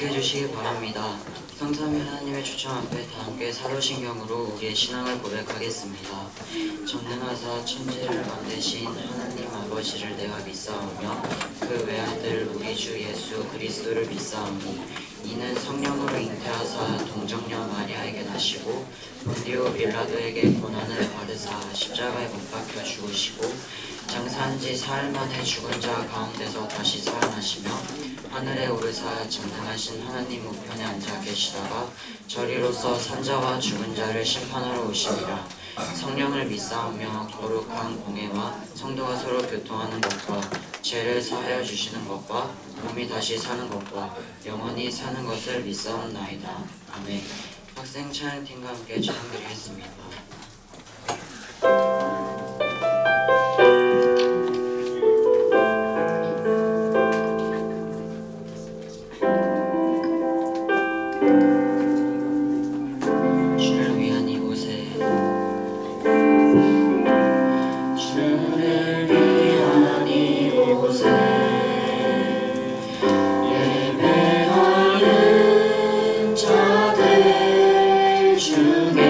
함께 해주시기 바랍니다. 성삼위 하나님의 초청 앞에 다 함께 사도신경으로 우리의 신앙을 고백하겠습니다. 전능하사 천지를 만드신 하나님 아버지를 내가 믿사오며 그 외아들 우리 주 예수 그리스도를 믿사오니 이는 성령으로 잉태하사 동정녀 마리아에게 나시고 본디오 빌라도에게 고난을 받으사 십자가에 못 박혀 죽으시고 장사한 지 사흘 만에 죽은 자 가운데서 다시 살아나시며 하늘에 오르사 전능하신 하나님 우편에 앉아 계시다가 저리로서 산자와 죽은 자를 심판하러 오시리라. 성령을 믿사오며 거룩한 공회와 성도가 서로 교통하는 것과 죄를 사하여 주시는 것과 몸이 다시 사는 것과 영원히 사는 것을 믿사옵나이다. 아멘. 학생 찬양팀과 함께 찬양드리겠습니다. 주를 위한 이곳에 주를 위한 이곳에 예배하는 자들 중에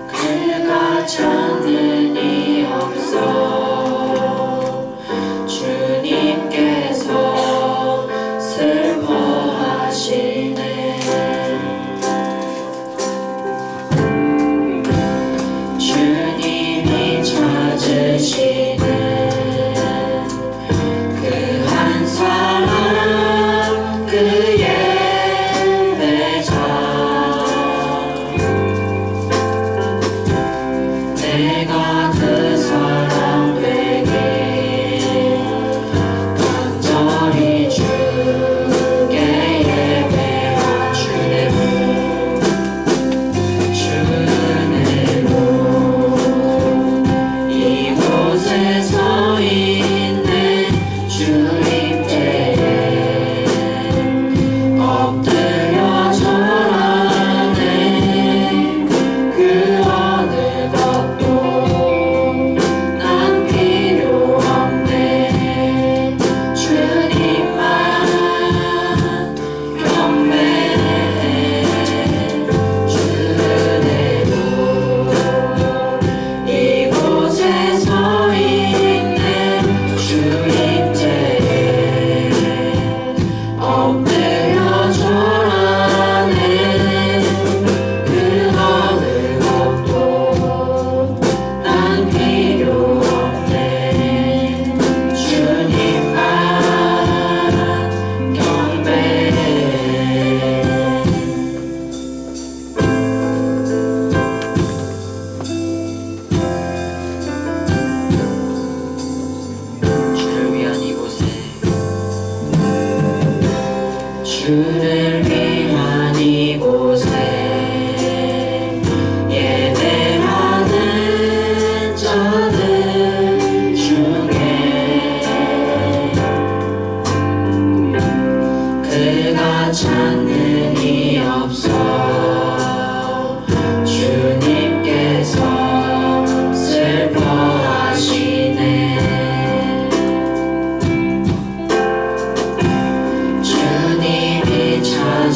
그가 찾는 이 없어 주님께서 슬퍼하시네. 주님이 찾으시는 그 한 사람 그 예배자 내가 그 사람 되길 간절히 주께 예배한 주의 문 이곳에 서 있는 주님께 엎드려 절하네. 그 어느 것도 난 필요 없네. 주님만 경배해. 주의 문 이곳에 서 있는 주님께 엎드려 절하네. 그 어느 것도 난 필요 없네. 주님만 경배해. 주를 위한 이곳에 주를 위한 이곳에 예배하는 자들 중에 그가 찾는 이 없어 주님께서 슬퍼하시네. 주님이 찾으시는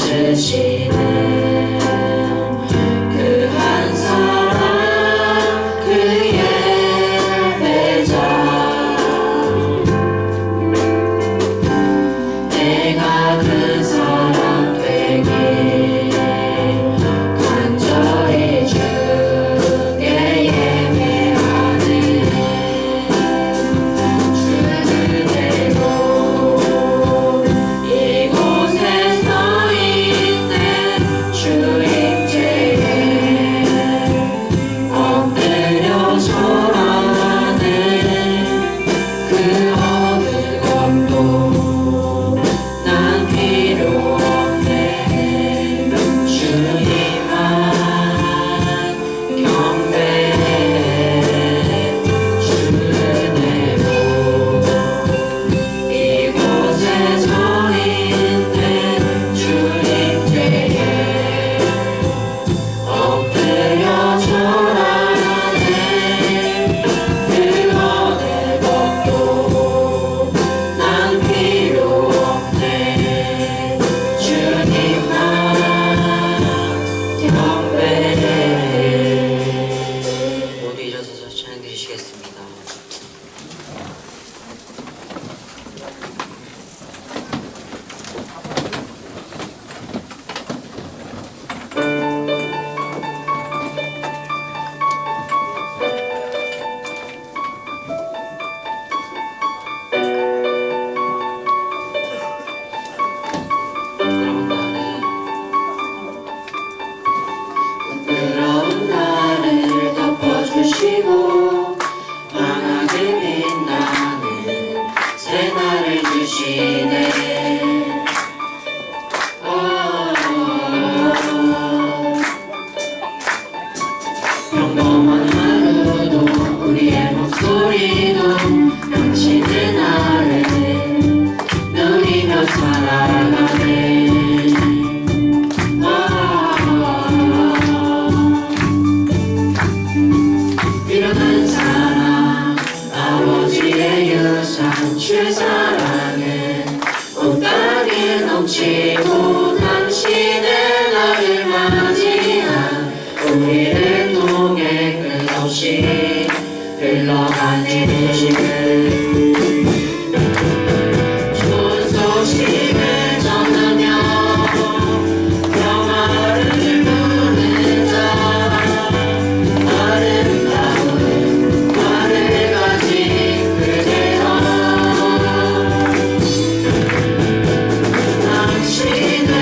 넘치네. 평범한 하루도 우리의 목소리도 넘치는 아래 누리며 살아가네. 일어난 사랑 아버지의 유산 주의 사랑에 온 땅에 넘치고 당신의 나를 맞이한 우리를 통해 끝없이 흘러가는 시간 좋은 소식을 전하며 평화를 부르자 아름다운 말을 가진 그대여 당신은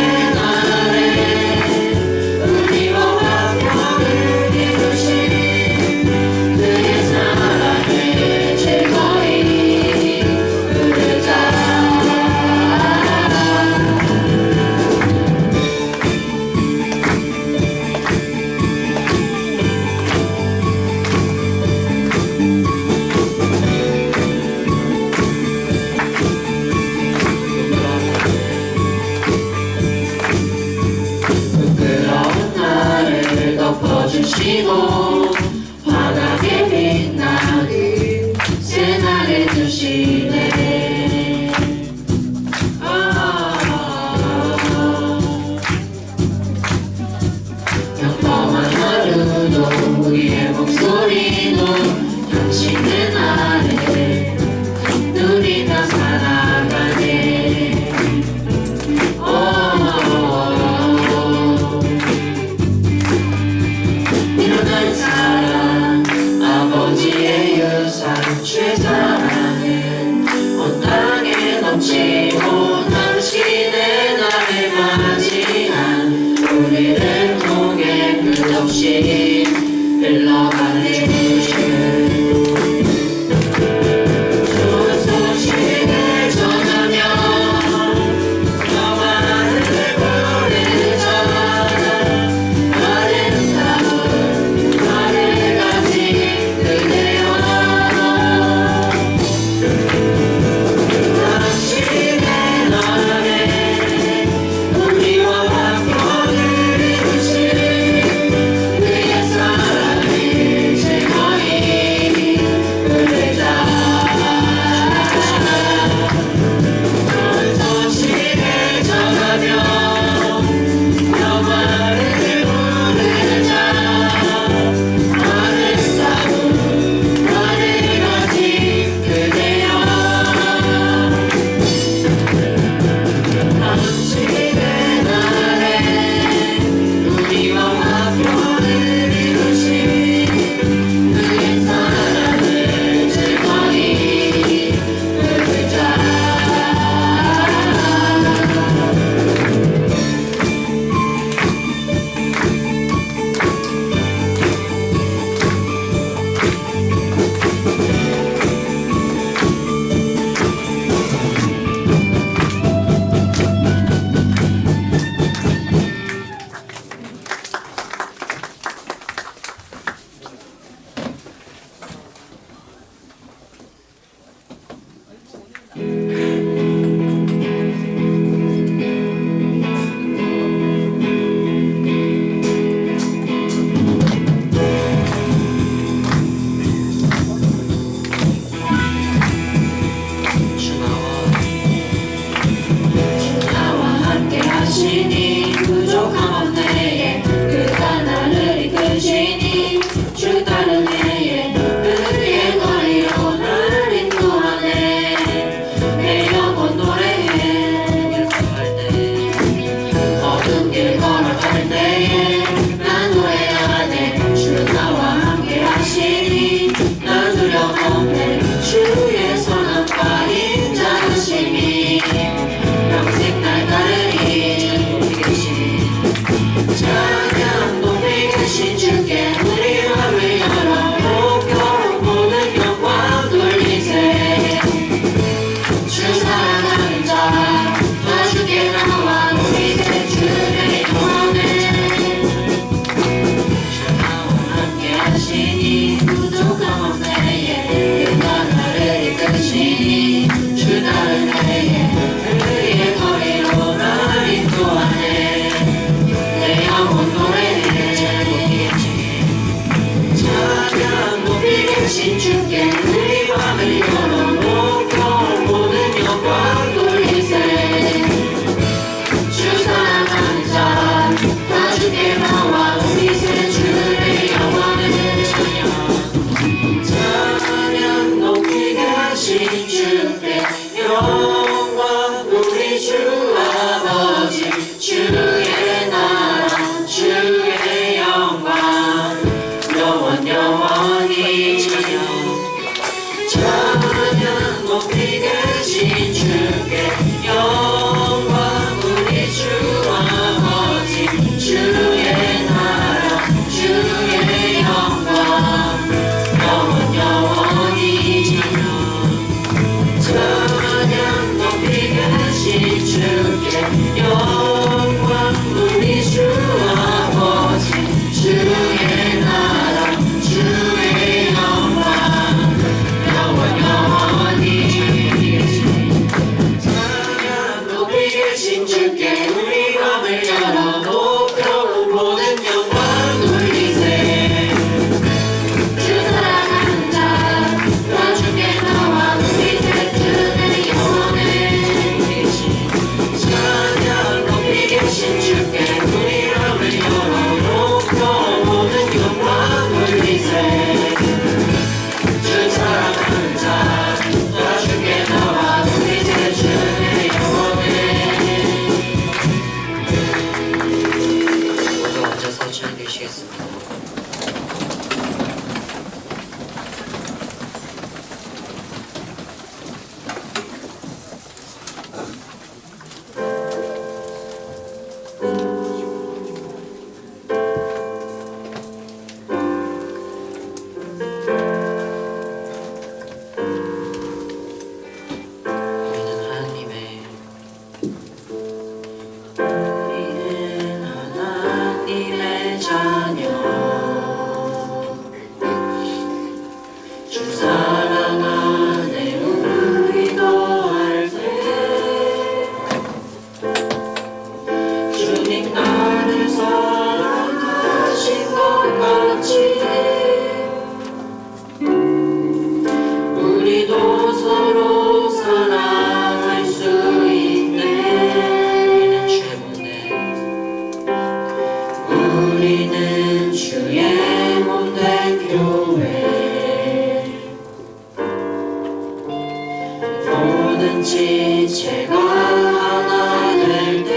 지체가 하나 될 때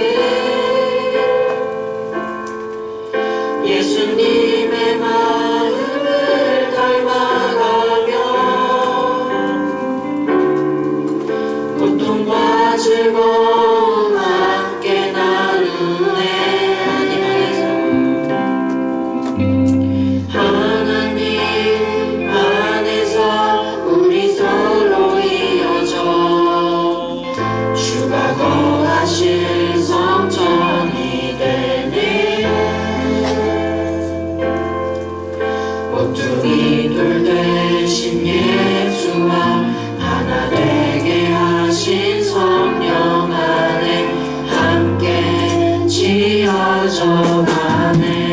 예수님의 마음을 닮아가며 고통과 즐거움 함께 나누네. 하나님 안에서 우리 서로 이어져 주가 거하실 성전이 되네. 모퉁이 돌 되신 예수와 하나 되게 하신 성령 안에 함께 지어져 가네.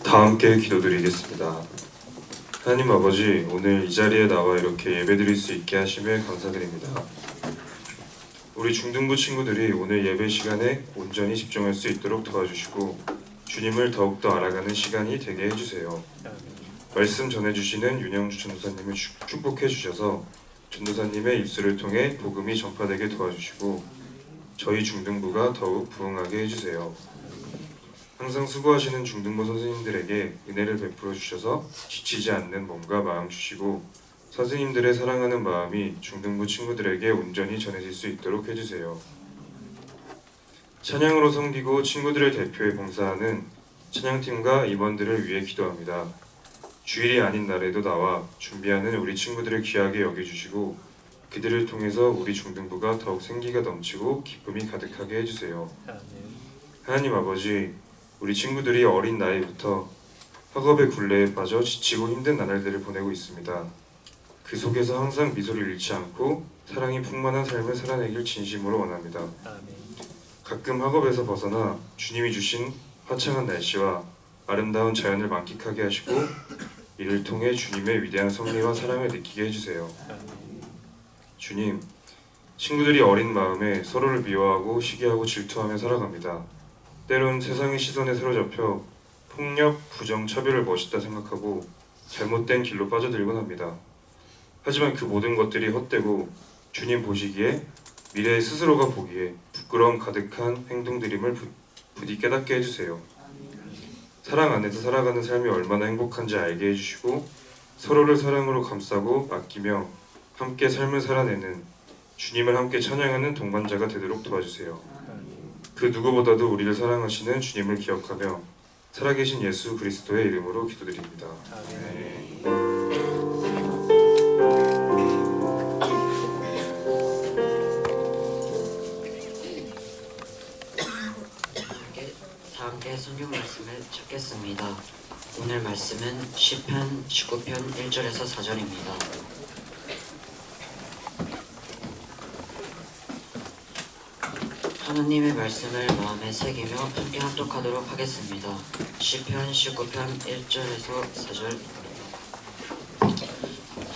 다 함께 기도드리겠습니다. 하나님 아버지, 오늘 이 자리에 나와 이렇게 예배드릴 수 있게 하심에 감사드립니다. 우리 중등부 친구들이 오늘 예배 시간에 온전히 집중할 수 있도록 도와주시고 주님을 더욱더 알아가는 시간이 되게 해주세요. 말씀 전해주시는 윤영주 전도사님을 축복해 주셔서 전도사님의 입술을 통해 복음이 전파되게 도와주시고 저희 중등부가 더욱 부흥하게 해주세요. 항상 수고하시는 중등부 선생님들에게 은혜를 베풀어 주셔서 지치지 않는 몸과 마음 주시고 선생님들의 사랑하는 마음이 중등부 친구들에게 온전히 전해질 수 있도록 해주세요. 찬양으로 섬기고 친구들을 대표해 봉사하는 찬양팀과 임원들을 위해 기도합니다. 주일이 아닌 날에도 나와 준비하는 우리 친구들을 귀하게 여겨주시고 그들을 통해서 우리 중등부가 더욱 생기가 넘치고 기쁨이 가득하게 해주세요. 하나님 아버지, 우리 친구들이 어린 나이부터 학업의 굴레에 빠져 지치고 힘든 나날들을 보내고 있습니다. 그 속에서 항상 미소를 잃지 않고 사랑이 풍만한 삶을 살아내길 진심으로 원합니다. 가끔 학업에서 벗어나 주님이 주신 화창한 날씨와 아름다운 자연을 만끽하게 하시고 이를 통해 주님의 위대한 섭리와 사랑을 느끼게 해주세요. 주님, 친구들이 어린 마음에 서로를 미워하고 시기하고 질투하며 살아갑니다. 때론 세상의 시선에 사로잡혀 폭력, 부정, 차별을 멋있다 생각하고 잘못된 길로 빠져들곤 합니다. 하지만 그 모든 것들이 헛되고 주님 보시기에 미래의 스스로가 보기에 부끄러움 가득한 행동들임을 부디 깨닫게 해주세요. 사랑 안에서 살아가는 삶이 얼마나 행복한지 알게 해주시고 서로를 사랑으로 감싸고 아끼며 함께 삶을 살아내는 주님을 함께 찬양하는 동반자가 되도록 도와주세요. 그 누구보다도 우리를 사랑하시는 주님을 기억하며 살아계신 예수 그리스도의 이름으로 기도드립니다. 다 함께 성경 말씀을 찾겠습니다. 오늘 말씀은 시편 19편 1절에서 4절입니다. 하나님의 말씀을 마음에 새기며 함께 합독하도록 하겠습니다. 시편 19편 1절에서 4절.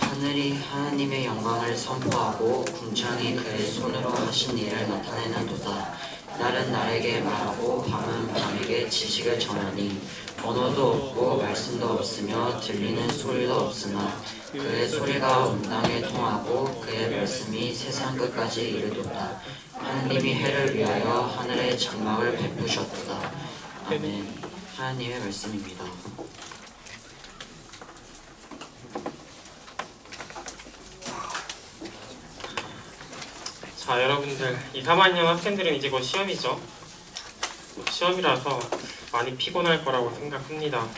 하늘이 하나님의 영광을 선포하고 궁창이 그의 손으로 하신 일을 나타내는도다. 날은 날에게 말하고 밤은 밤에게 지식을 전하니 언어도 없고 말씀도 없으며 들리는 소리도 없으나 그의 소리가 온 땅에 통하고 그의 말씀이 세상 끝까지 이르도다. 하나님이 해를 위하여 하늘의 장막을 베푸셨도다. 아멘. 하나님의 말씀입니다. 자, 여러분들 2, 3학년 학생들은 이제 곧 시험이죠. 시험이라서 많이 피곤할 거라고 생각합니다.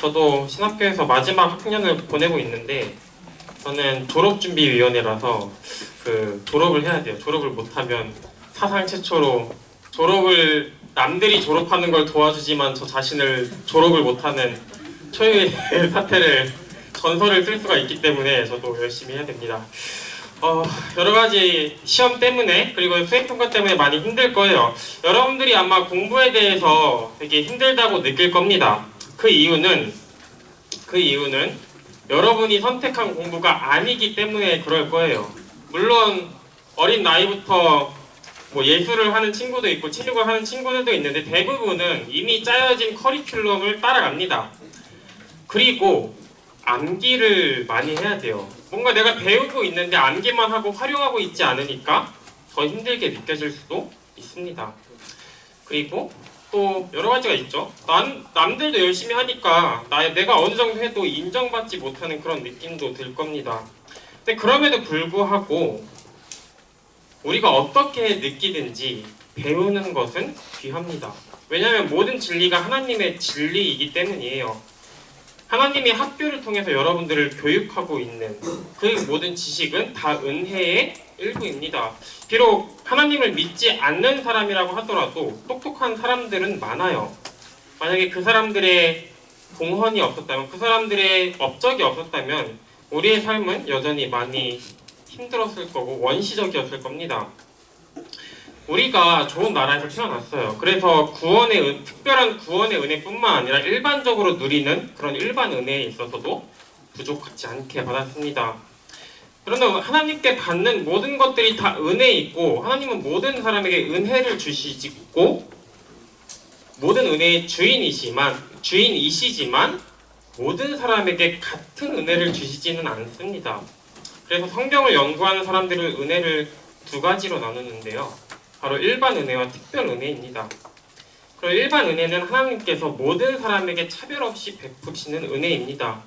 저도 신학교에서 마지막 학년을 보내고 있는데 저는 졸업준비위원회라서 졸업을 해야 돼요. 졸업을 못하면 사상 최초로 남들이 졸업하는 걸 도와주지만 저 자신을 졸업을 못하는 초유의 사태를 전설을 쓸 수가 있기 때문에 저도 열심히 해야 됩니다. 여러 가지 시험 때문에 그리고 수행평가 때문에 많이 힘들 거예요. 여러분들이 아마 공부에 대해서 되게 힘들다고 느낄 겁니다. 그 이유는 여러분이 선택한 공부가 아니기 때문에 그럴 거예요. 물론 어린 나이부터 예술을 하는 친구도 있고 체육을 하는 친구들도 있는데 대부분은 이미 짜여진 커리큘럼을 따라갑니다. 그리고 암기를 많이 해야 돼요. 뭔가 내가 배우고 있는데 암기만 하고 활용하고 있지 않으니까 더 힘들게 느껴질 수도 있습니다. 그리고 또 여러 가지가 있죠. 남들도 열심히 하니까 내가 어느 정도 해도 인정받지 못하는 그런 느낌도 들 겁니다. 근데 그럼에도 불구하고 우리가 어떻게 느끼든지 배우는 것은 귀합니다. 왜냐하면 모든 진리가 하나님의 진리이기 때문이에요. 하나님이 학교를 통해서 여러분들을 교육하고 있는 그 모든 지식은 다 은혜의 일부입니다. 비록 하나님을 믿지 않는 사람이라고 하더라도 똑똑한 사람들은 많아요. 만약에 그 사람들의 공헌이 없었다면, 그 사람들의 업적이 없었다면 우리의 삶은 여전히 많이 힘들었을 거고 원시적이었을 겁니다. 우리가 좋은 나라에서 태어났어요. 그래서 특별한 구원의 은혜뿐만 아니라 일반적으로 누리는 그런 일반 은혜에 있어서도 부족하지 않게 받았습니다. 그런데 하나님께 받는 모든 것들이 다 은혜이고 하나님은 모든 사람에게 은혜를 주시고 모든 은혜의 주인이시지만 모든 사람에게 같은 은혜를 주시지는 않습니다. 그래서 성경을 연구하는 사람들은 은혜를 두 가지로 나누는데요. 바로 일반 은혜와 특별 은혜입니다. 그리고 일반 은혜는 하나님께서 모든 사람에게 차별 없이 베푸시는 은혜입니다.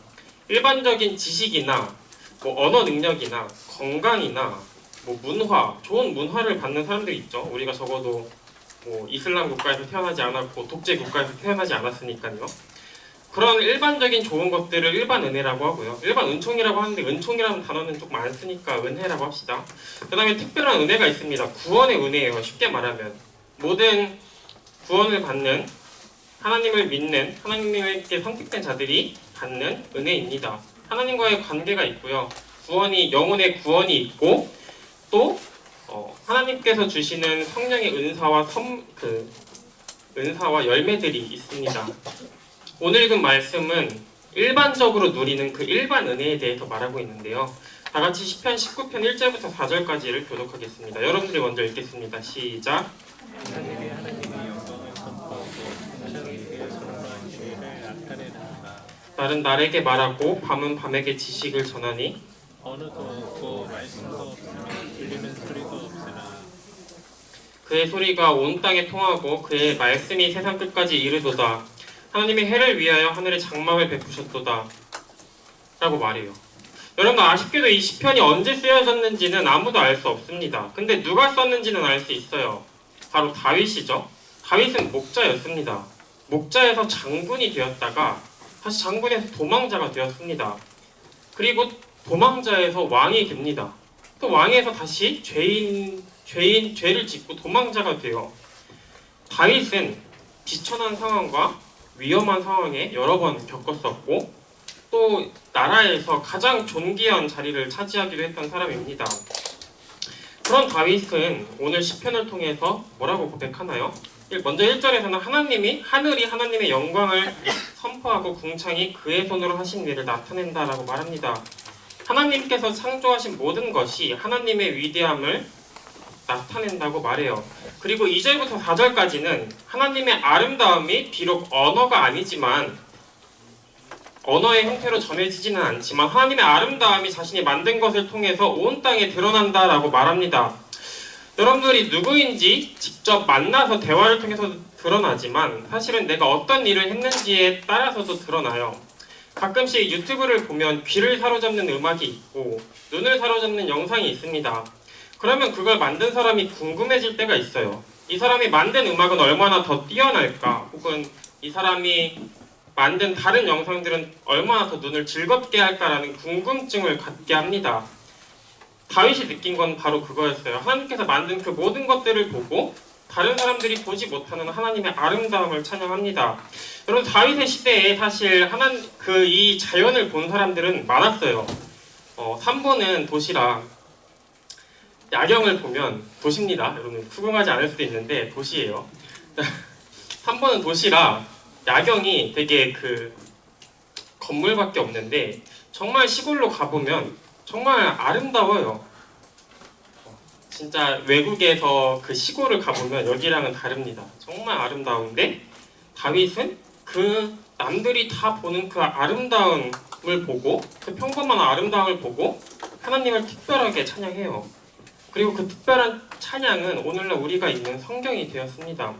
일반적인 지식이나 언어 능력이나 건강이나 문화, 좋은 문화를 받는 사람들이 있죠. 우리가 적어도 이슬람 국가에서 태어나지 않았고 독재 국가에서 태어나지 않았으니까요. 그런 일반적인 좋은 것들을 일반 은혜라고 하고요. 일반 은총이라고 하는데 은총이라는 단어는 조금 안 쓰니까 은혜라고 합시다. 그 다음에 특별한 은혜가 있습니다. 구원의 은혜예요. 쉽게 말하면 모든 구원을 받는 하나님을 믿는 하나님께 선택된 자들이 받는 은혜입니다. 하나님과의 관계가 있고요. 영혼의 구원이 있고 또 하나님께서 주시는 성령의 은사와 열매들이 있습니다. 오늘 읽은 말씀은 일반적으로 누리는 그 일반 은혜에 대해서 말하고 있는데요. 다 같이 시편 19편 1절부터 4절까지를 교독하겠습니다. 여러분들이 먼저 읽겠습니다. 시작. 날은 날에게 말하고 밤은 밤에게 지식을 전하니 언어도 없고 말씀도 없으며 들리는 소리도 없으나 그의 소리가 온 땅에 통하고 그의 말씀이 세상 끝까지 이르도다. 하나님이 해를 위하여 하늘에 장막을 베푸셨도다 라고 말해요. 여러분, 아쉽게도 이 시편이 언제 쓰여졌는지는 아무도 알 수 없습니다. 근데 누가 썼는지는 알 수 있어요. 바로 다윗이죠. 다윗은 목자였습니다. 목자에서 장군이 되었다가 다시 장군에서 도망자가 되었습니다. 그리고 도망자에서 왕이 됩니다. 또 왕에서 다시 죄를 짓고 도망자가 돼요. 다윗은 비천한 상황과 위험한 상황에 여러 번 겪었었고 또 나라에서 가장 존귀한 자리를 차지하기도 했던 사람입니다. 그런 다윗은 오늘 시편을 통해서 뭐라고 고백하나요? 먼저 1절에서는 하늘이 하나님의 영광을 선포하고 궁창이 그의 손으로 하신 일을 나타낸다라고 말합니다. 하나님께서 창조하신 모든 것이 하나님의 위대함을 나타낸다고 말해요. 그리고 2절부터 4절까지는 하나님의 아름다움이 비록 언어가 아니지만 언어의 형태로 전해지지는 않지만 하나님의 아름다움이 자신이 만든 것을 통해서 온 땅에 드러난다라고 말합니다. 여러분들이 누구인지 직접 만나서 대화를 통해서 드러나지만 사실은 내가 어떤 일을 했는지에 따라서도 드러나요. 가끔씩 유튜브를 보면 귀를 사로잡는 음악이 있고 눈을 사로잡는 영상이 있습니다. 그러면 그걸 만든 사람이 궁금해질 때가 있어요. 이 사람이 만든 음악은 얼마나 더 뛰어날까? 혹은 이 사람이 만든 다른 영상들은 얼마나 더 눈을 즐겁게 할까라는 궁금증을 갖게 합니다. 다윗이 느낀 건 바로 그거였어요. 하나님께서 만든 그 모든 것들을 보고 다른 사람들이 보지 못하는 하나님의 아름다움을 찬양합니다. 여러분, 다윗의 시대에 사실 이 자연을 본 사람들은 많았어요. 3번은 도시라 야경을 보면 도시입니다. 여러분, 수긍하지 않을 수도 있는데 도시예요. 3번은 도시라 야경이 되게 건물밖에 없는데 정말 시골로 가보면 정말 아름다워요. 진짜 외국에서 그 시골을 가보면 여기랑은 다릅니다. 정말 아름다운데 다윗은 그 남들이 다 보는 그 아름다움을 보고 그 평범한 아름다움을 보고 하나님을 특별하게 찬양해요. 그리고 그 특별한 찬양은 오늘날 우리가 읽는 성경이 되었습니다.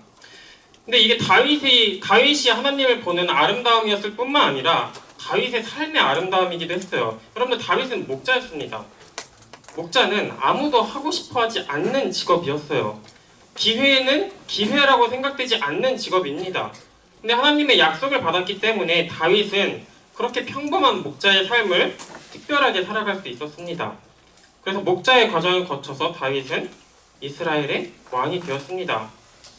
근데 이게 다윗이 하나님을 보는 아름다움이었을 뿐만 아니라 다윗의 삶의 아름다움이기도 했어요. 여러분들, 다윗은 목자였습니다. 목자는 아무도 하고 싶어하지 않는 직업이었어요. 기회라고 생각되지 않는 직업입니다. 근데 하나님의 약속을 받았기 때문에 다윗은 그렇게 평범한 목자의 삶을 특별하게 살아갈 수 있었습니다. 그래서 목자의 과정을 거쳐서 다윗은 이스라엘의 왕이 되었습니다.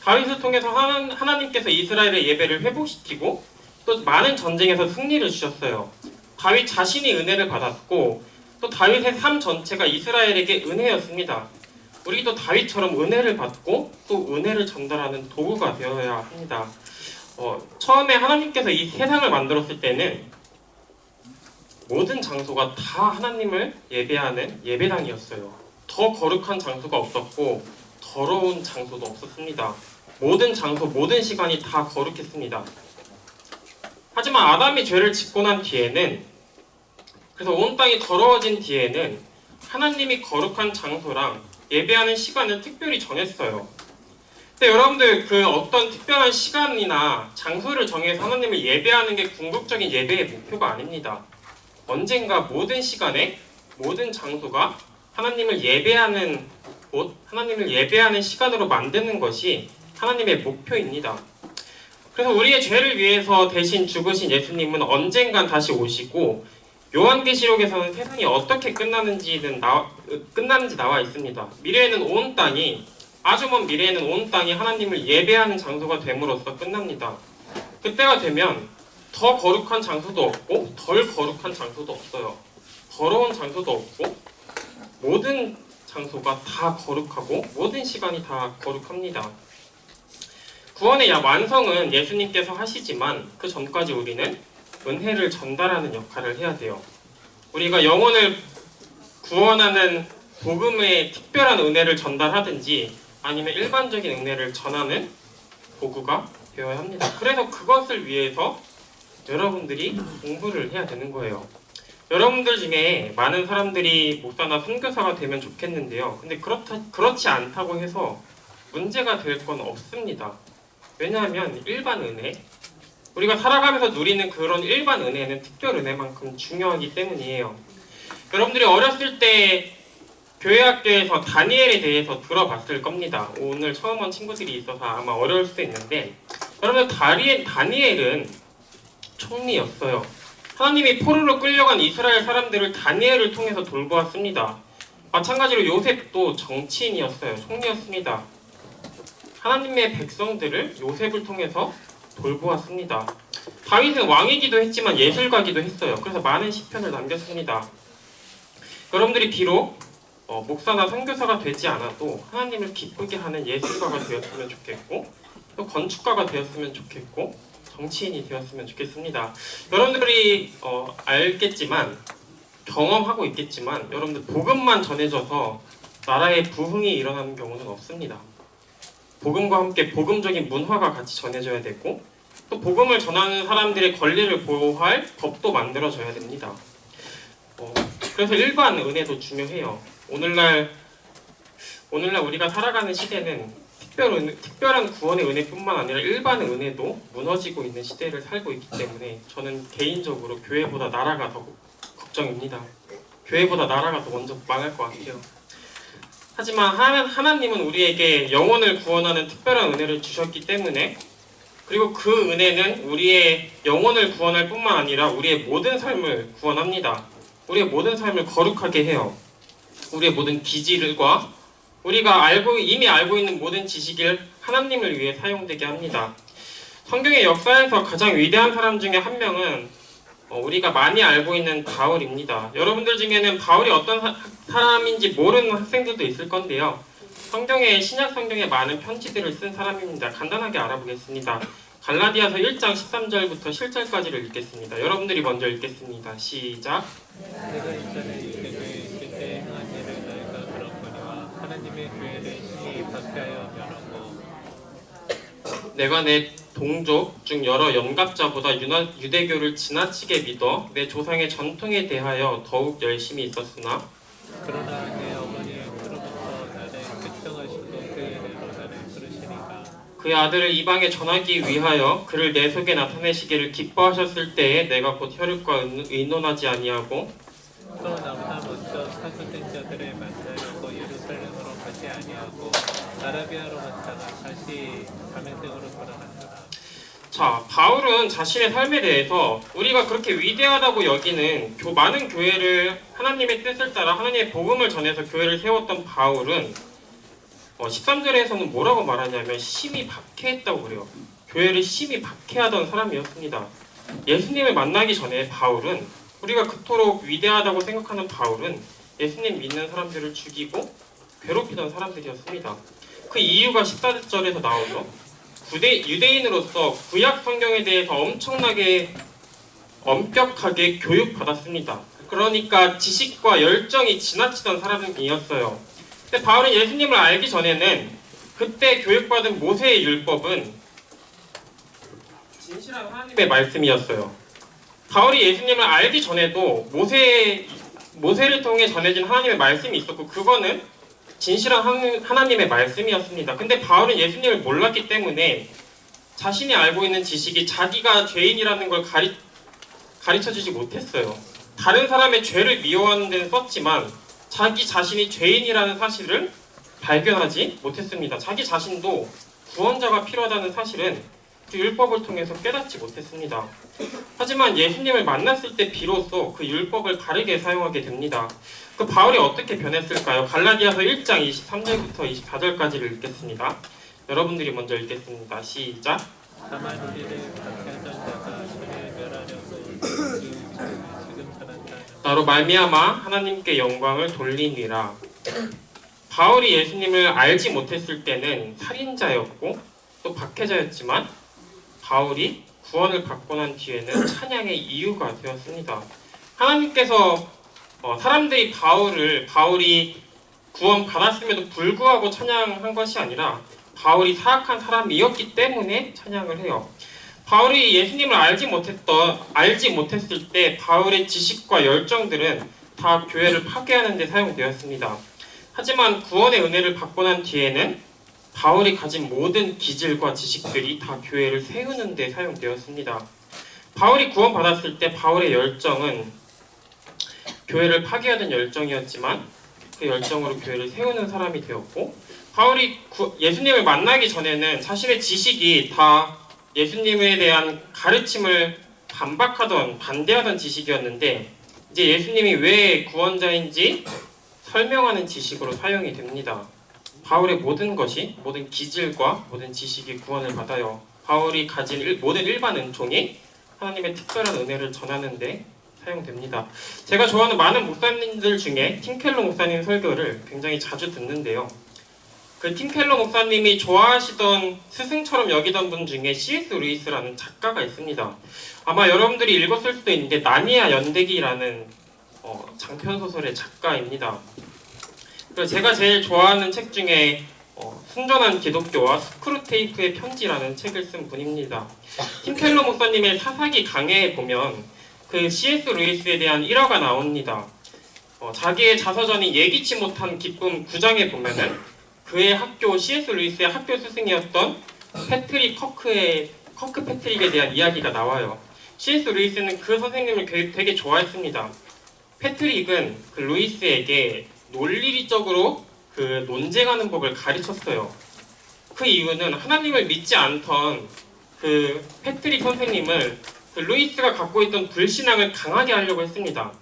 다윗을 통해서 하나님께서 이스라엘의 예배를 회복시키고 또 많은 전쟁에서 승리를 주셨어요. 다윗 자신이 은혜를 받았고 또 다윗의 삶 전체가 이스라엘에게 은혜였습니다. 우리도 다윗처럼 은혜를 받고 또 은혜를 전달하는 도구가 되어야 합니다. 처음에 하나님께서 이 세상을 만들었을 때는 모든 장소가 다 하나님을 예배하는 예배당이었어요. 더 거룩한 장소가 없었고 더러운 장소도 없었습니다. 모든 장소, 모든 시간이 다 거룩했습니다. 하지만 아담이 죄를 짓고 난 뒤에는, 그래서 온 땅이 더러워진 뒤에는 하나님이 거룩한 장소랑 예배하는 시간을 특별히 정했어요. 근데 여러분들, 그 어떤 특별한 시간이나 장소를 정해서 하나님을 예배하는 게 궁극적인 예배의 목표가 아닙니다. 언젠가 모든 시간에 모든 장소가 하나님을 예배하는 곳, 하나님을 예배하는 시간으로 만드는 것이 하나님의 목표입니다. 그래서 우리의 죄를 위해서 대신 죽으신 예수님은 언젠간 다시 오시고 요한계시록에서는 세상이 어떻게 끝나는지 나와 있습니다. 미래에는 온 땅이, 아주 먼 미래에는 온 땅이 하나님을 예배하는 장소가 됨으로써 끝납니다. 그때가 되면 더 거룩한 장소도 없고 덜 거룩한 장소도 없어요. 더러운 장소도 없고 모든 장소가 다 거룩하고 모든 시간이 다 거룩합니다. 구원의 완성은 예수님께서 하시지만 그 전까지 우리는 은혜를 전달하는 역할을 해야 돼요. 우리가 영혼을 구원하는 복음의 특별한 은혜를 전달하든지 아니면 일반적인 은혜를 전하는 도구가 되어야 합니다. 그래서 그것을 위해서 여러분들이 공부를 해야 되는 거예요. 여러분들 중에 많은 사람들이 목사나 선교사가 되면 좋겠는데요. 근데 그렇지 않다고 해서 문제가 될 건 없습니다. 왜냐하면 일반 은혜, 우리가 살아가면서 누리는 그런 일반 은혜는 특별 은혜만큼 중요하기 때문이에요. 여러분들이 어렸을 때 교회 학교에서 다니엘에 대해서 들어봤을 겁니다. 오늘 처음 온 친구들이 있어서 아마 어려울 수도 있는데, 여러분들 다니엘은 총리였어요. 하나님이 포로로 끌려간 이스라엘 사람들을 다니엘을 통해서 돌보았습니다. 마찬가지로 요셉도 정치인이었어요. 총리였습니다. 하나님의 백성들을 요셉을 통해서 돌보았습니다. 다윗은 왕이기도 했지만 예술가기도 했어요. 그래서 많은 시편을 남겼습니다. 여러분들이 비록 목사나 선교사가 되지 않아도 하나님을 기쁘게 하는 예술가가 되었으면 좋겠고, 또 건축가가 되었으면 좋겠고, 정치인이 되었으면 좋겠습니다. 여러분들이 알겠지만, 경험하고 있겠지만, 여러분들 복음만 전해져서 나라에 부흥이 일어나는 경우는 없습니다. 복음과 함께 복음적인 문화가 같이 전해져야 되고, 또 복음을 전하는 사람들의 권리를 보호할 법도 만들어져야 됩니다. 그래서 일반 은혜도 중요해요. 오늘날 우리가 살아가는 시대는 특별한 구원의 은혜뿐만 아니라 일반 은혜도 무너지고 있는 시대를 살고 있기 때문에 저는 개인적으로 교회보다 나라가 더 걱정입니다. 교회보다 나라가 더 먼저 망할 것 같아요. 하지만 하나님은 우리에게 영혼을 구원하는 특별한 은혜를 주셨기 때문에, 그리고 그 은혜는 우리의 영혼을 구원할 뿐만 아니라 우리의 모든 삶을 구원합니다. 우리의 모든 삶을 거룩하게 해요. 우리의 모든 기질과 우리가 이미 알고 있는 모든 지식을 하나님을 위해 사용되게 합니다. 성경의 역사에서 가장 위대한 사람 중에 한 명은 우리가 많이 알고 있는 바울입니다. 여러분들 중에는 바울이 어떤 사람인지 모르는 학생들도 있을 건데요. 신약 성경에 많은 편지들을 쓴 사람입니다. 간단하게 알아보겠습니다. 갈라디아서 1장 13절부터 7절까지를 읽겠습니다. 여러분들이 먼저 읽겠습니다. 시작. 내가 이전에 유대교에 있을 때 행한 일을 너희가 들었거니와 하나님의 교회를 심히 박해하여 멸하고, 내가 내 동족 중 여러 연갑자보다 유대교를 지나치게 믿어 내 조상의 전통에 대하여 더욱 열심히 있었으나, 그러나 내 어머니의 으로부터 나를 결정하시고 그 은혜로 나를 부르시니까 그의 아들을 이방에 전하기 위하여 그를 내 속에 나타내시기를 기뻐하셨을 때에 내가 곧 혈육과 의논하지 아니하고, 또 나보다 먼저 사도된 자들을 만나려고 예루살렘으로 가지 아니하고 아라비아로 갔다가 다시 다메섹으로 돌아갔더라. 자, 바울은 자신의 삶에 대해서 우리가 그렇게 위대하다고 여기는 많은 교회를 하나님의 뜻을 따라 하나님의 복음을 전해서 교회를 세웠던 바울은 13절에서는 뭐라고 말하냐면 심히 박해했다고 그래요. 교회를 심히 박해하던 사람이었습니다. 예수님을 만나기 전에 바울은, 우리가 그토록 위대하다고 생각하는 바울은 예수님 믿는 사람들을 죽이고 괴롭히던 사람들이었습니다. 그 이유가 14절에서 나오죠. 유대인으로서 구약 성경에 대해서 엄격하게 교육받았습니다. 그러니까 지식과 열정이 지나치던 사람이었어요. 근데 바울은 예수님을 알기 전에는 그때 교육받은 모세의 율법은 진실한 하나님의 말씀이었어요. 바울이 예수님을 알기 전에도 모세를 통해 전해진 하나님의 말씀이 있었고, 그거는 진실한 하나님의 말씀이었습니다. 근데 바울은 예수님을 몰랐기 때문에 자신이 알고 있는 지식이 자기가 죄인이라는 걸 가르쳐주지 못했어요. 다른 사람의 죄를 미워하는 데는 썼지만 자기 자신이 죄인이라는 사실을 발견하지 못했습니다. 자기 자신도 구원자가 필요하다는 사실은 그 율법을 통해서 깨닫지 못했습니다. 하지만 예수님을 만났을 때 비로소 그 율법을 바르게 사용하게 됩니다. 그 바울이 어떻게 변했을까요? 갈라디아서 1장 23절부터 24절까지를 읽겠습니다. 여러분들이 먼저 읽겠습니다. 시작. 다만 우리를 박해하던 자가 저를 멸하려고 지금 전한 자는 나로 말미암아 하나님께 영광을 돌리니라. 바울이 예수님을 알지 못했을 때는 살인자였고 또 박해자였지만, 바울이 구원을 받고 난 뒤에는 찬양의 이유가 되었습니다. 하나님께서 사람들이 바울이 구원 받았음에도 불구하고 찬양한 것이 아니라 바울이 사악한 사람이었기 때문에 찬양을 해요. 바울이 예수님을 알지 못했을 때 바울의 지식과 열정들은 다 교회를 파괴하는 데 사용되었습니다. 하지만 구원의 은혜를 받고 난 뒤에는 바울이 가진 모든 기질과 지식들이 다 교회를 세우는 데 사용되었습니다. 바울이 구원받았을 때 바울의 열정은 교회를 파괴하던 열정이었지만 그 열정으로 교회를 세우는 사람이 되었고, 바울이 예수님을 만나기 전에는 자신의 지식이 다 예수님에 대한 가르침을 반대하던 지식이었는데, 이제 예수님이 왜 구원자인지 설명하는 지식으로 사용이 됩니다. 바울의 모든 것이, 모든 기질과 모든 지식이 구원을 받아요. 바울이 가진 모든 일반 은총이 하나님의 특별한 은혜를 전하는 데 사용됩니다. 제가 좋아하는 많은 목사님들 중에 팀켈러 목사님 설교를 굉장히 자주 듣는데요. 그 팀켈러 목사님이 좋아하시던 스승처럼 여기던 분 중에 C.S. 루이스라는 작가가 있습니다. 아마 여러분들이 읽었을 수도 있는데 나니아 연대기라는 장편 소설의 작가입니다. 그리고 제가 제일 좋아하는 책 중에 순전한 기독교와 스크루테이프의 편지라는 책을 쓴 분입니다. 팀켈러 목사님의 사사기 강해에 보면 그 C.S. 루이스에 대한 일화가 나옵니다. 자기의 자서전인 예기치 못한 기쁨 9장에 보면은 그의 학교, C.S. 루이스의 학교 스승이었던 커크 패트릭에 대한 이야기가 나와요. C.S. 루이스는 그 선생님을 되게 좋아했습니다. 패트릭은 그 루이스에게 논리적으로 그 논쟁하는 법을 가르쳤어요. 그 이유는 하나님을 믿지 않던 그 패트릭 선생님을 그 루이스가 갖고 있던 불신앙을 강하게 하려고 했습니다.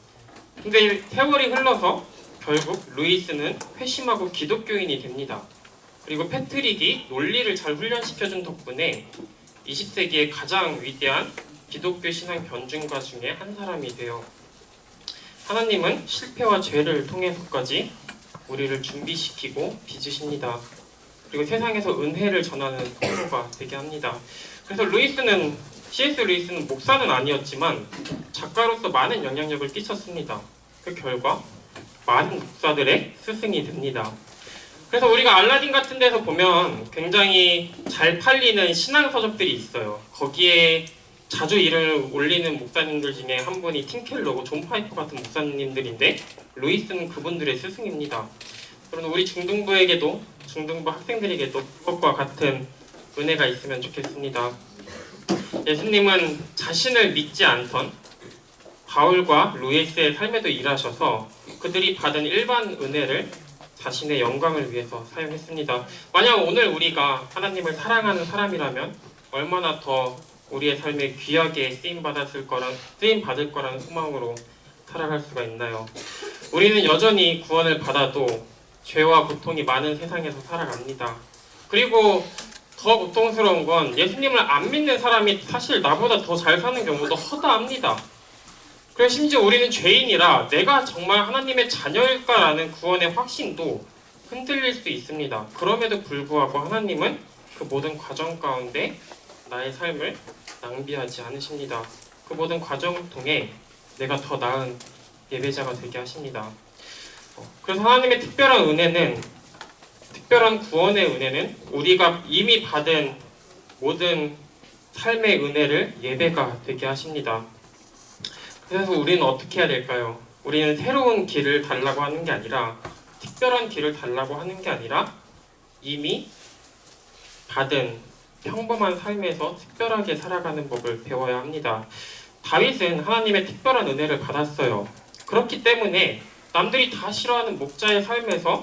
근데 세월이 흘러서 결국 루이스는 회심하고 기독교인이 됩니다. 그리고 패트릭이 논리를 잘 훈련시켜준 덕분에 20세기의 가장 위대한 기독교 신앙 변증가 중에 한 사람이 돼요. 하나님은 실패와 죄를 통해서까지 우리를 준비시키고 빚으십니다. 그리고 세상에서 은혜를 전하는 통로가 되게 합니다. 그래서 C.S. 루이스는 목사는 아니었지만 작가로서 많은 영향력을 끼쳤습니다. 그 결과 많은 목사들의 스승이 됩니다. 그래서 우리가 알라딘 같은 데서 보면 굉장히 잘 팔리는 신앙 서적들이 있어요. 거기에 자주 이름을 올리는 목사님들 중에 한 분이 팀켈러고 존 파이퍼 같은 목사님들인데, 루이스는 그분들의 스승입니다. 그럼 우리 중등부 학생들에게도 그것과 같은 은혜가 있으면 좋겠습니다. 예수님은 자신을 믿지 않던 바울과 루이스의 삶에도 일하셔서 그들이 받은 일반 은혜를 자신의 영광을 위해서 사용했습니다. 만약 오늘 우리가 하나님을 사랑하는 사람이라면 얼마나 더 우리의 삶에 귀하게 쓰임받을 거라는 소망으로 살아갈 수가 있나요? 우리는 여전히 구원을 받아도 죄와 고통이 많은 세상에서 살아갑니다. 그리고 더 고통스러운 건 예수님을 안 믿는 사람이 사실 나보다 더 잘 사는 경우도 허다합니다. 그래서 심지어 우리는 죄인이라 내가 정말 하나님의 자녀일까라는 구원의 확신도 흔들릴 수 있습니다. 그럼에도 불구하고 하나님은 그 모든 과정 가운데 나의 삶을 낭비하지 않으십니다. 그 모든 과정을 통해 내가 더 나은 예배자가 되게 하십니다. 그래서 하나님의 특별한 구원의 은혜는 우리가 이미 받은 모든 삶의 은혜를 예배가 되게 하십니다. 그래서 우리는 어떻게 해야 될까요? 우리는 새로운 길을 달라고 하는 게 아니라, 특별한 길을 달라고 하는 게 아니라 이미 받은 평범한 삶에서 특별하게 살아가는 법을 배워야 합니다. 다윗은 하나님의 특별한 은혜를 받았어요. 그렇기 때문에 남들이 다 싫어하는 목자의 삶에서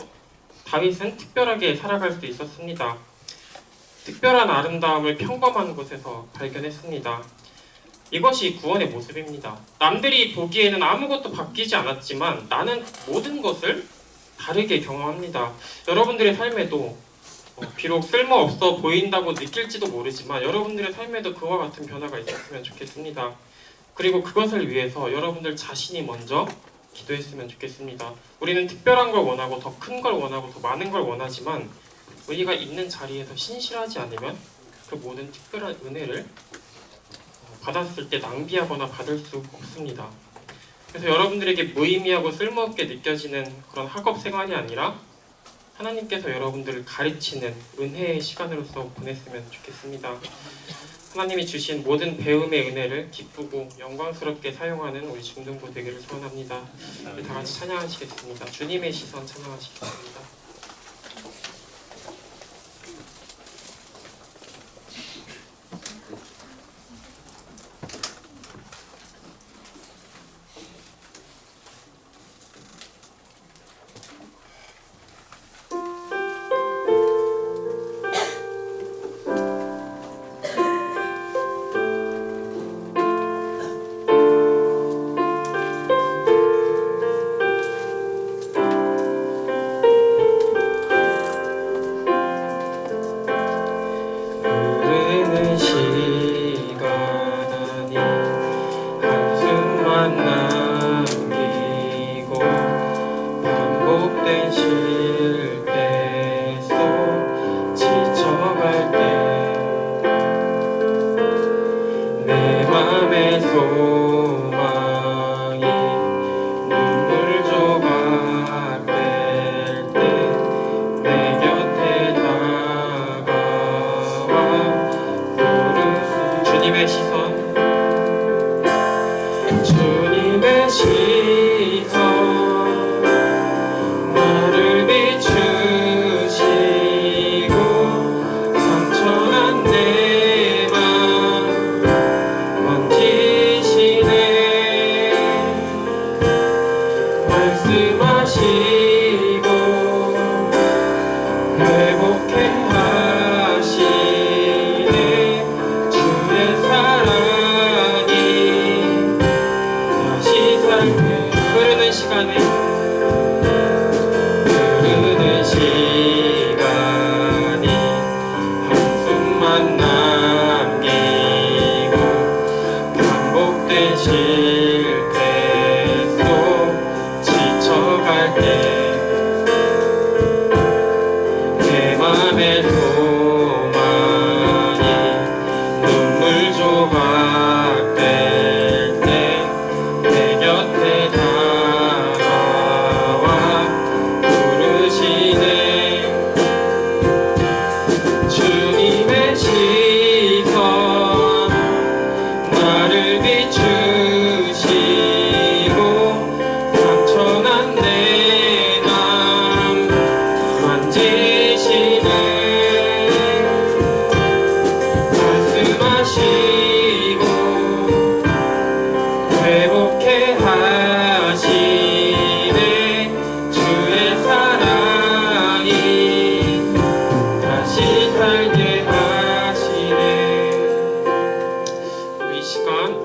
다윗은 특별하게 살아갈 수 있었습니다. 특별한 아름다움을 평범한 곳에서 발견했습니다. 이것이 구원의 모습입니다. 남들이 보기에는 아무것도 바뀌지 않았지만 나는 모든 것을 다르게 경험합니다. 여러분들의 삶에도 비록 쓸모없어 보인다고 느낄지도 모르지만 여러분들의 삶에도 그와 같은 변화가 있었으면 좋겠습니다. 그리고 그것을 위해서 여러분들 자신이 먼저 기도했으면 좋겠습니다. 우리는 특별한 걸 원하고 더 큰 걸 원하고 더 많은 걸 원하지만 우리가 있는 자리에서 신실하지 않으면 그 모든 특별한 은혜를 받았을 때 낭비하거나 받을 수 없습니다. 그래서 여러분들에게 무의미하고 쓸모없게 느껴지는 그런 학업 생활이 아니라 하나님께서 여러분들을 가르치는 은혜의 시간으로서 보냈으면 좋겠습니다. 하나님이 주신 모든 배움의 은혜를 기쁘고 영광스럽게 사용하는 우리 중등부 되기를 소원합니다. 우리 다 같이 찬양하시겠습니다. 주님의 시선 찬양하시겠습니다. 흐르는 시간이 한숨만 남기고 반복된 실패 속 지쳐갈 때 내 맘의 소망이 눈물 조각 될 때 내 곁에 다가와 주님의 시선 주님의 시선 나를 비추시고 상처난 내 맘 만지시네 말씀하시고 회복해 하시네 주의 사랑이 다시 살게 흐르는 시간에 한숨만 남기고 반복된 실패 속 지쳐갈 때 내 맘의 소망이 눈물 조각 될 때 내 곁에 다가와 부르시네 주님의 시선 나를 비추시고 상처난 내 맘 만지시네 말씀하시고 회복해 하시네 주의 사랑이 다시 살게 하시네. 이 시간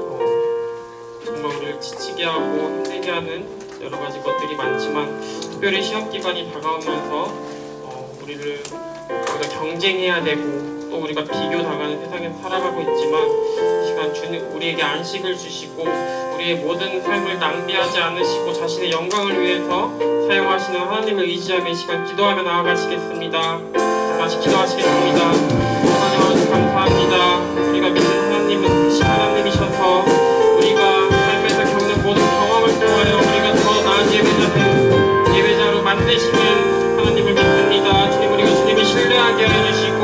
정말 우리를 지치게 하고 힘들게 하는 여러 가지 것들이 많지만 특별히 시험 기간이 다가오면서 우리가 경쟁해야 되고 또 우리가 비교 당하는 세상에서 살아가고 있지만 이 시간 주님 우리에게 안식을 주시고 우리의 모든 삶을 낭비하지 않으시고 자신의 영광을 위해서 사용하시는 하나님을 의지하며 이 시간 기도하며 나아가시겠습니다. 다시 기도하시겠습니다. 하나님 아버지 감사합니다. 우리가 믿는 하나님은 크신 하나님이셔서 우리가 삶에서 겪는 모든 경험을 통하여 우리가 더 나은 예배자로 만드시는 하나님을 믿습니다. 주님 우리가 주님을 신뢰하게 해주시고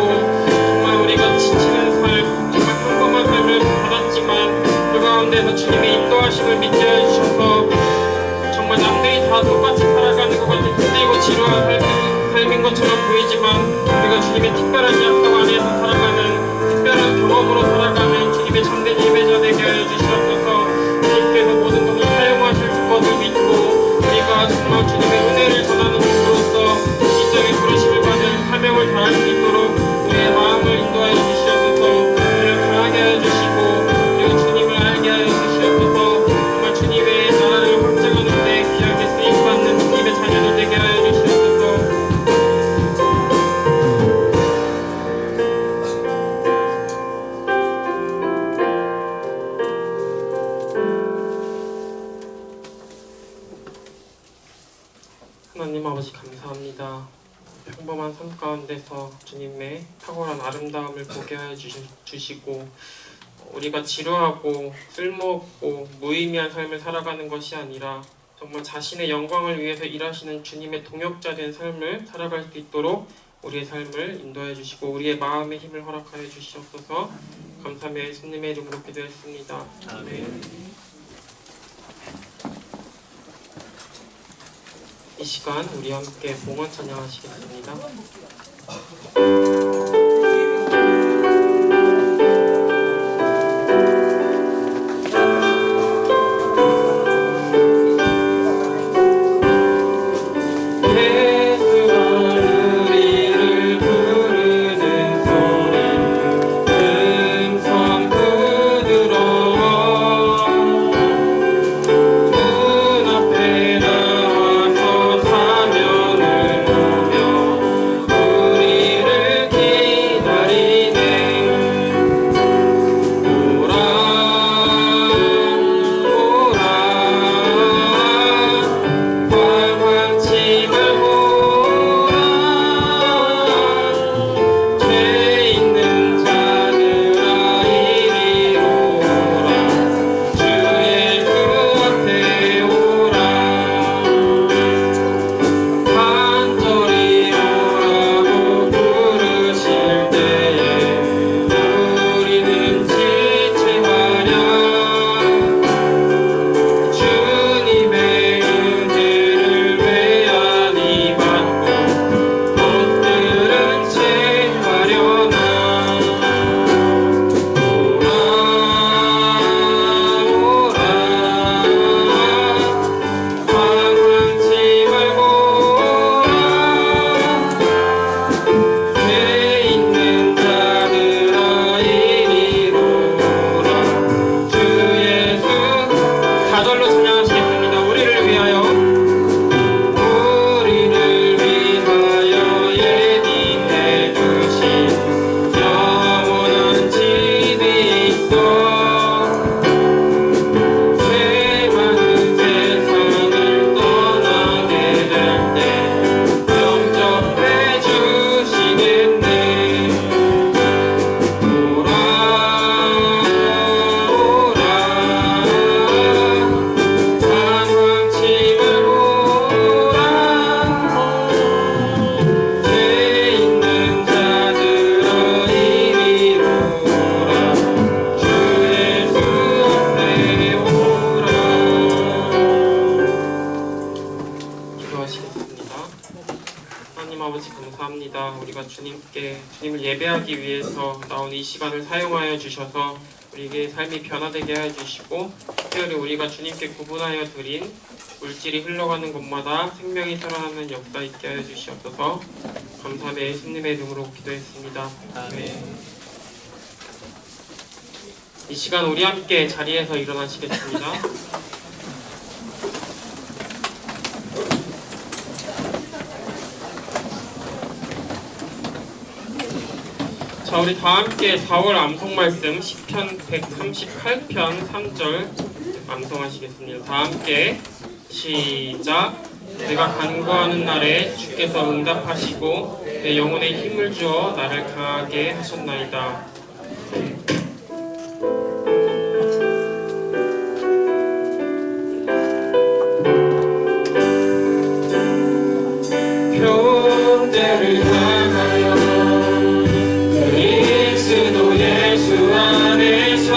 정말 우리가 지치는 삶 정말 평범한 삶을 받았지만 그 가운데서 주님의 인도하심을 믿게 해주셔서 정말 남들이 다 똑같이 살아가는 것 같은 힘들고 지루한 삶인 것처럼 보이지만 우리가 주님의 특별한 약속 안에서 살아가는 특별한 경험으로 살아가는 주님의 참된 예배자 되게 하여 주시옵소서. 주님께서 모든 것을 사용하실 것을 믿고 우리가 정말 주님의 은혜를 전하는 종으로서 이 땅에 부르심을 받은 사명을 다할 수 있도록 우리의 마음을 인도하여 주시옵소서. 우리를 강하게 하여 주시고 그리고 주님을 알게 하여 주시옵소서. 정말 주님의 나라를 확장하는 데 귀하게 쓰임받는 주님의 자녀들 되게 하여 주시옵소서. 하나님 아버지 감사합니다. 평범한 삶 가운데서 주님의 탁월한 아름다움을 보게 하여 주시고 우리가 지루하고 쓸모없고 무의미한 삶을 살아가는 것이 아니라 정말 자신의 영광을 위해서 일하시는 주님의 동역자 된 삶을 살아갈 수 있도록 우리의 삶을 인도해 주시고 우리의 마음의 힘을 허락하여 주시옵소서. 감사하며 예수님의 이름으로 기도했습니다. 아멘. 이 시간 우리 함께 봉헌 찬양하시겠습니다. 주님을 예배하기 위해서 나온 이 시간을 사용하여 주셔서 우리에게 삶이 변화되게 하여 주시고 특별히 우리가 주님께 구분하여 드린 물질이 흘러가는 곳마다 생명이 살아나는 역사 있게 하여 주시옵소서. 감사하며 예수님의 이름으로 기도했습니다. 아멘. 이 시간 우리 함께 자리에서 일어나시겠습니다. 자, 우리 다 함께 4월 암송 말씀 시편 138편 3절 암송하시겠습니다. 다 함께 시작. 내가 간구하는 날에 주께서 응답하시고 내 영혼에 힘을 주어 나를 강하게 하셨나이다. 표대를 향하여 그리스도 예수 안에서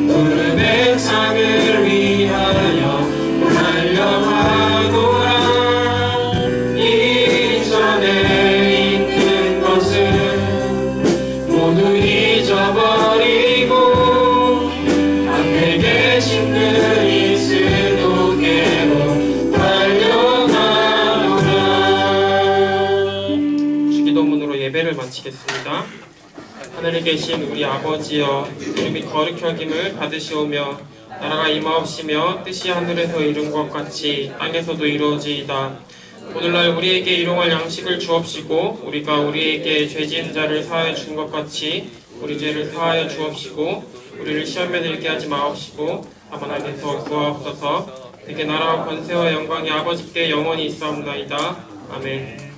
무릎의 상을 위하여 달려가노라. 이전에 있는 것은 모두 잊어버리고 앞에 계신 그리스도께로 달려가노라. 주기도문으로 예배를 마치겠습니다. 하늘에 계신 우리 아버지여, 이름이 거룩히 여김을 받으시오며 나라가 임하옵시며 뜻이 하늘에서 이룬 것 같이 땅에서도 이루어지이다. 오늘날 우리에게 일용할 양식을 주옵시고 우리가 우리에게 죄 지은 자를 사하여 준 것 같이 우리 죄를 사하여 주옵시고 우리를 시험에 들게 하지 마옵시고 다만 악에서 구하옵소서. 내게 나라와 권세와 영광이 아버지께 영원히 있사옵나이다. 아멘.